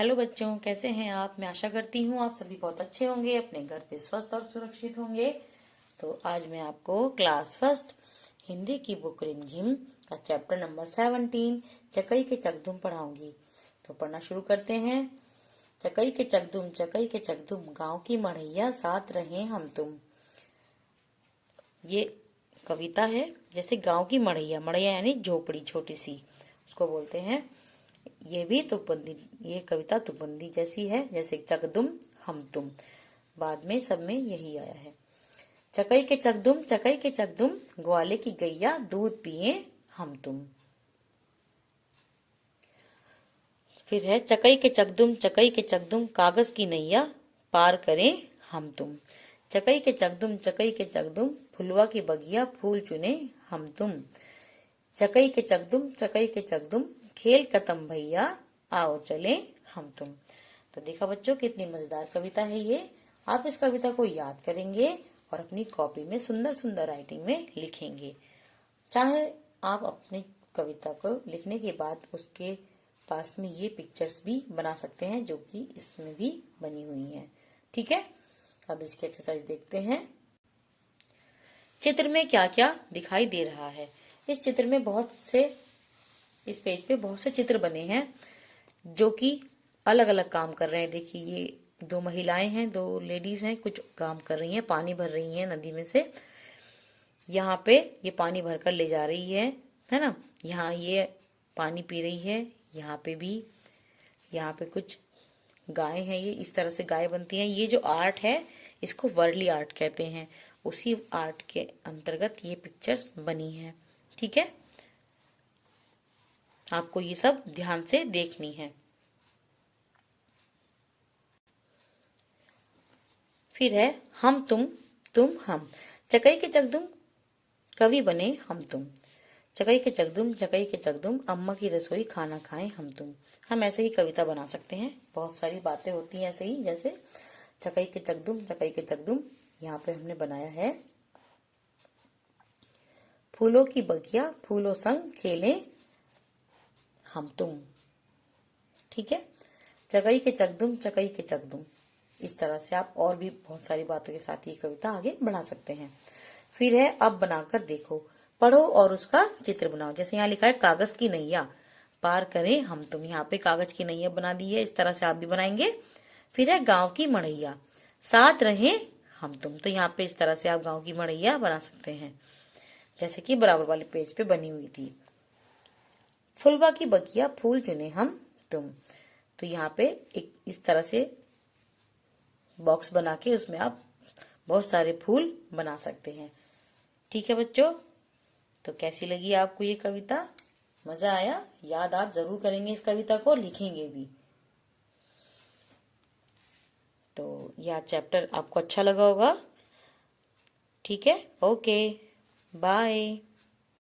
Hello बच्चों, कैसे हैं आप। मैं आशा करती हूँ आप सभी बहुत अच्छे होंगे, अपने घर पे स्वस्थ और सुरक्षित होंगे। तो आज मैं आपको क्लास फर्स्ट हिंदी की बुक रिमझिम का चैप्टर नंबर 17 चकई के चकदुम पढ़ाऊंगी। तो पढ़ना शुरू करते हैं। चकई के चकदुम गांव की मढ़ैया साथ रहे हम तुम। ये कविता है। जैसे गांव की मढ़ैया, मढ़ैया यानी झोपड़ी छोटी सी, उसको बोलते हैं। ये भी तुकबंदी, ये कविता तुकबंदी जैसी है, जैसे चकदुम हम तुम। बाद में सब में यही आया है। चकई के चकदुम ग्वाले की गैया दूध पिए हम तुम। फिर है चकई के चकदुम कागज की नैया पार करें हम तुम। चकई के चकदुम फुलवा की बगिया फूल चुने हम तुम। चकई के चकदुम खेल खत्म भैया आओ चले हम तुम। तो देखा बच्चों, कितनी मजेदार कविता है ये। आप इस कविता को याद करेंगे और अपनी कॉपी में सुंदर सुंदर राइटिंग में लिखेंगे। चाहे आप अपनी कविता को लिखने के बाद उसके पास में ये पिक्चर्स भी बना सकते हैं, जो कि इसमें भी बनी हुई हैं। ठीक है, अब इसकी एक्सरसाइज देखते हैं। चित्र में क्या क्या दिखाई दे रहा है। इस चित्र में इस पेज पे बहुत से चित्र बने हैं जो कि अलग अलग काम कर रहे हैं। देखिए, ये दो महिलाएं हैं, दो लेडीज हैं, कुछ काम कर रही हैं, पानी भर रही हैं नदी में से। यहाँ पे ये पानी भरकर ले जा रही है ना। यहाँ ये पानी पी रही है, यहाँ पे भी, यहाँ पे कुछ गाय हैं। ये इस तरह से गाय बनती हैं। ये जो आर्ट है इसको वर्ली आर्ट कहते हैं। उसी आर्ट के अंतर्गत ये पिक्चर्स बनी हैं। ठीक है, आपको ये सब ध्यान से देखनी है। फिर है हम तुम हम। चकई के चकदुम कवि बने हम तुम। चकई के चकदुम अम्मा की रसोई खाना खाएं हम तुम। हम ऐसे ही कविता बना सकते हैं। बहुत सारी बातें होती हैं ऐसे ही, जैसे चकई के चकदुम यहाँ पे हमने बनाया है। फूलों की बगिया फूलों संग खेलें हम तुम। ठीक है, चकई के चकदुम। इस तरह से आप और भी बहुत सारी बातों के साथ ये कविता आगे बढ़ा सकते हैं। फिर है अब बनाकर देखो, पढ़ो और उसका चित्र बनाओ। जैसे यहाँ लिखा है कागज की नैया पार करें हम तुम। यहाँ पे कागज की नैया बना दी है, इस तरह से आप भी बनाएंगे। फिर है गांव की मढ़ैया साथ रहे हम तुम। तो यहाँ पे इस तरह से आप गांव की मढ़ैया बना सकते हैं, जैसे कि बराबर वाले पेज पे बनी हुई थी। फुलवा की बगिया फूल चुने हम तुम। तो यहाँ पे एक इस तरह से बॉक्स बना के उसमें आप बहुत सारे फूल बना सकते हैं। ठीक है बच्चों, तो कैसी लगी आपको ये कविता? मजा आया? याद आप जरूर करेंगे इस कविता को, लिखेंगे भी। तो यह चैप्टर आपको अच्छा लगा होगा। ठीक है, ओके, बाय।